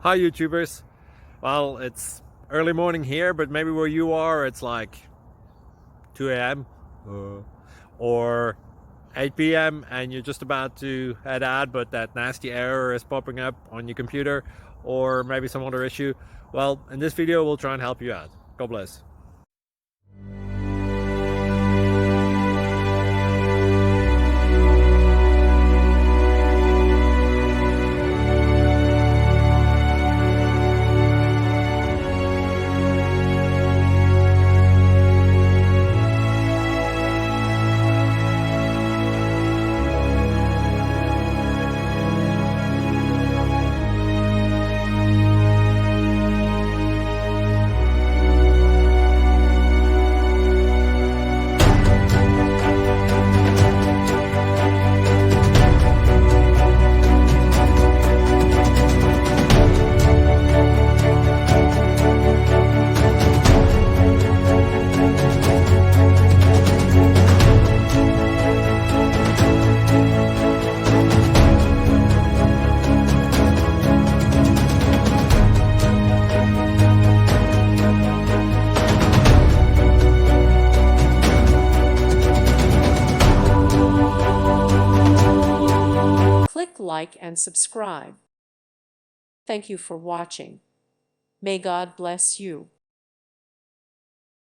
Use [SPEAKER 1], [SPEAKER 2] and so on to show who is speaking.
[SPEAKER 1] Hi YouTubers. Well, it's early morning here, but maybe where you are it's like 2 a.m. or 8 p.m. and you're just about to head out, but that nasty error is popping up on your computer, or maybe some other issue. Well, in this video we'll try and help you out. God bless.
[SPEAKER 2] Click like and subscribe. Thank you for watching. May God bless you.